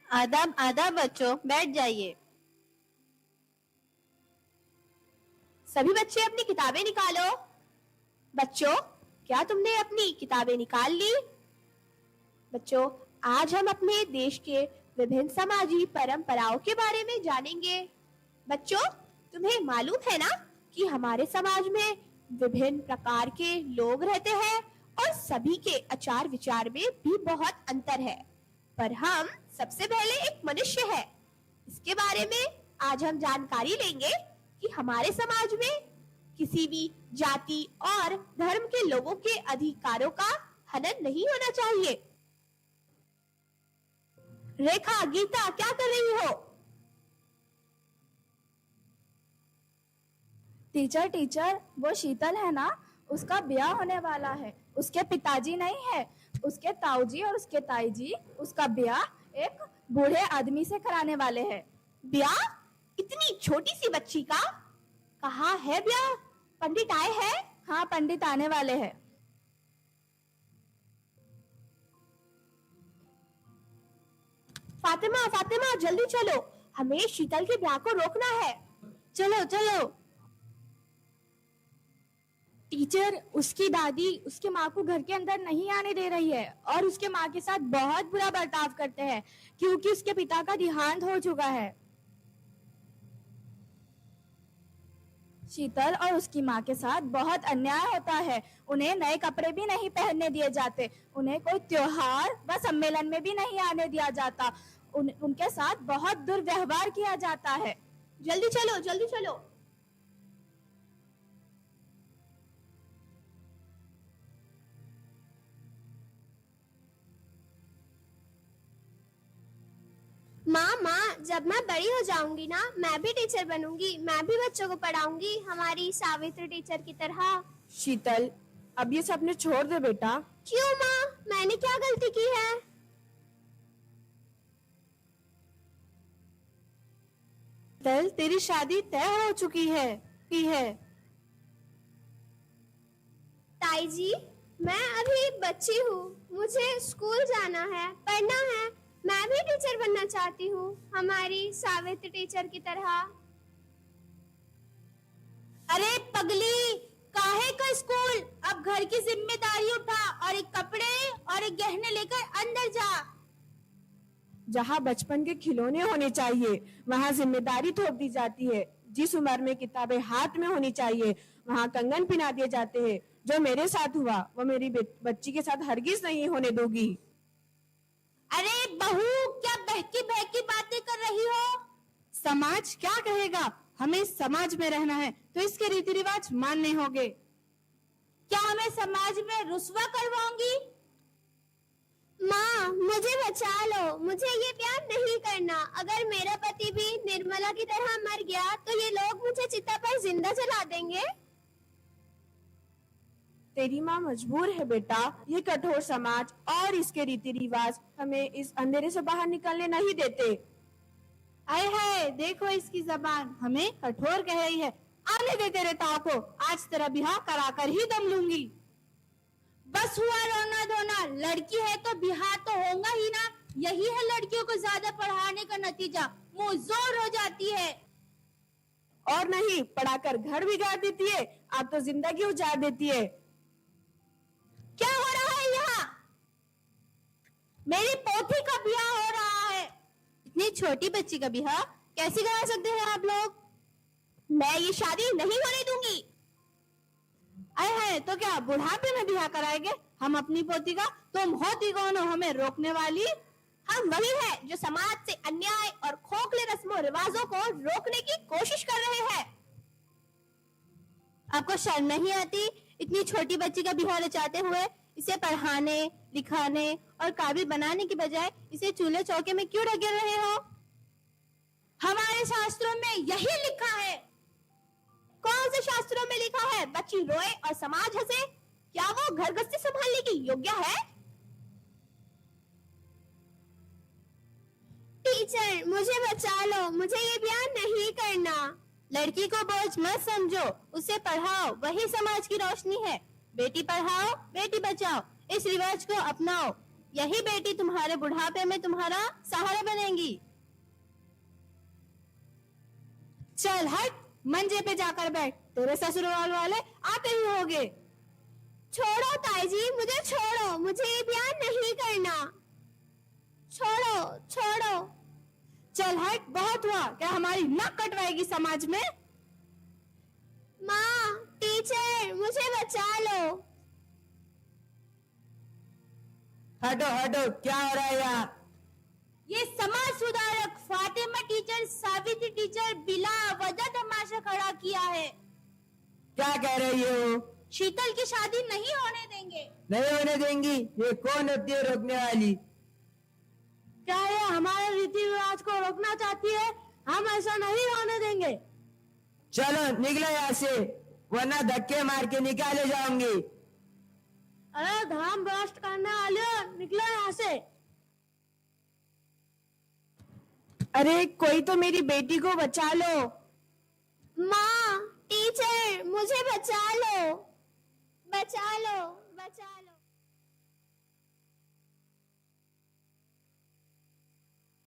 आदाब आदाब बच्चों, बैठ जाइए। सभी बच्चे अपनी किताबें निकालो। बच्चों, क्या तुमने अपनी किताबें निकाल ली? बच्चों, आज हम अपने देश के विभिन्न समाजी परंपराओं के बारे में जानेंगे। बच्चों, तुम्हें मालूम है ना कि हमारे समाज में विभिन्न प्रकार के लोग रहते हैं और सभी के आचार विचार में भी बहुत अंतर है। पर हम सबसे पहले एक मनुष्य है, इसके बारे में आज हम जानकारी लेंगे कि हमारे समाज में किसी भी जाति और धर्म के लोगों के अधिकारों का हनन नहीं होना चाहिए। रेखा, गीता, क्या कर रही हो? टीचर, वो शीतल है ना, उसका ब्याह होने वाला है। उसके पिताजी नहीं है, उसके ताऊजी और उसके ताई जी उसका ब्याह एक बूढ़े आदमी से कराने वाले हैं। ब्याह? इतनी छोटी सी बच्ची का? कहाँ है ब्याह? पंडित आए हैं? हाँ, पंडित आने वाले हैं। फातिमा, जल्दी चलो, हमें शीतल के ब्याह को रोकना है। चलो। टीचर, उसकी दादी उसके माँ को घर के अंदर नहीं आने दे रही है और उसके माँ के साथ बहुत बुरा बर्ताव करते हैं क्योंकि उसके पिता का देहांत हो चुका है। शीतल और उसकी माँ के साथ बहुत अन्याय होता है। उन्हें नए कपड़े भी नहीं पहनने दिए जाते, उन्हें कोई त्योहार व सम्मेलन में भी नहीं आने दिया जाता। उनके साथ बहुत दुर्व्यवहार किया जाता है। जल्दी चलो। माँ, जब मैं बड़ी हो जाऊंगी ना, मैं भी टीचर बनूंगी। मैं भी बच्चों को पढ़ाऊंगी, हमारी सावित्री टीचर की तरह। शीतल, अब ये सपने छोड़ दे बेटा। क्यों माँ, मैंने क्या गलती की है? शीतल, तेरी शादी तय हो चुकी है। ताई जी, मैं अभी बच्ची हूँ, मुझे स्कूल जाना है, पढ़ना है। मैं भी टीचर बनना चाहती हूँ, हमारी सावित्री टीचर की तरह। अरे पगली, काहे का स्कूल? अब घर की जिम्मेदारी उठा और एक कपड़े और एक गहने लेकर अंदर जा। जहाँ बचपन के खिलौने होने चाहिए वहाँ जिम्मेदारी थोप दी जाती है। जिस उम्र में किताबें हाथ में होनी चाहिए वहाँ कंगन पिना दिए जाते हैं। जो मेरे साथ हुआ वो मेरी बच्ची के साथ हरगिज नहीं होने दूंगी। अरे बहू, क्या बहकी बातें कर रही हो? समाज क्या कहेगा? हमें समाज में रहना है तो इसके रीति रिवाज मानने होंगे। क्या हमें समाज में रुस्वा करवाऊंगी? माँ, मुझे बचा लो, मुझे ये प्यार नहीं करना। अगर मेरा पति भी निर्मला की तरह मर गया तो ये लोग मुझे चिता पर जिंदा जला देंगे। तेरी माँ मजबूर है बेटा। ये कठोर समाज और इसके रीति रिवाज हमें इस अंधेरे से बाहर निकलने नहीं देते। आए हाय, देखो इसकी जबान, हमें कठोर कह रही है। आने दे तेरे ताऊ को, आज तेरा ब्याह कराकर ही दम लूंगी। बस हुआ रोना धोना, लड़की है तो ब्याह तो होगा ही ना। यही है लड़कियों को ज्यादा पढ़ाने का नतीजा, मुंह जोर हो जाती है। और नहीं, पढ़ाकर घर बिगाड़ देती है, अब तो जिंदगी उजाड़ देती है। क्या हो रहा है यहाँ? मेरी पोती का ब्याह हो रहा है। इतनी छोटी बच्ची का ब्याह कैसे करा सकते हैं आप लोग? मैं ये शादी नहीं होने दूंगी। आए हैं तो क्या बुढ़ापे में ब्याह कराएंगे हम अपनी पोती का? तुम होती कौन हो हमें रोकने वाली? हम वही है जो समाज से अन्याय और खोखले रस्मों रिवाजों को रोकने की कोशिश कर रहे हैं। आपको शर्म नहीं आती? इतनी छोटी बच्ची का ब्याह रचाते हुए इसे पढ़ाने, लिखाने और काबिल बनाने की बजाय इसे चूल्हे चौके में क्यों ढकेल रहे हो? हमारे शास्त्रों में यही लिखा है। कौन से शास्त्रों में लिखा है बच्ची रोए और समाज हंसे? क्या वो घर गृहस्थी संभालने की योग्य है? टीचर, मुझे बचा लो, मुझे ये ब्याह नहीं करना। लड़की को बोझ मत समझो, उसे पढ़ाओ, वही समाज की रोशनी है। बेटी पढ़ाओ, बेटी बचाओ, इस रिवाज को अपनाओ। यही बेटी तुम्हारे बुढ़ापे में तुम्हारा सहारा बनेंगी। चल हट, मंजे पे जाकर बैठ, तेरे ससुराल वाले आते ही होंगे। छोड़ो ताई जी, मुझे छोड़ो, मुझे ये ब्याह नहीं करना। छोड़ो छोड़ो। चल हट, बहुत हुआ, क्या हमारी नाक कटवाएगी समाज में? माँ, टीचर, मुझे बचा लो। हटो हटो, क्या हो रहा है यहाँ? ये समाज सुधारक फातिमा टीचर, सावित्री टीचर बिला वजह तमाशा खड़ा किया है। क्या कह रही हो? शीतल की शादी नहीं होने देंगे। नहीं होने देंगी? ये कौन होती है रोकने वाली? क्या ये हमारे रीति रिवाज को रोकना चाहती है? हम ऐसा नहीं होने देंगे। चलो निकलो यहाँ से, वरना धक्के मार के निकाले जाऊंगी। अरे धाम भ्रष्ट करने वाले, निकलो यहाँ से। अरे कोई तो मेरी बेटी को बचा लो। माँ, टीचर, मुझे बचा लो, बचा लो, बचा लो।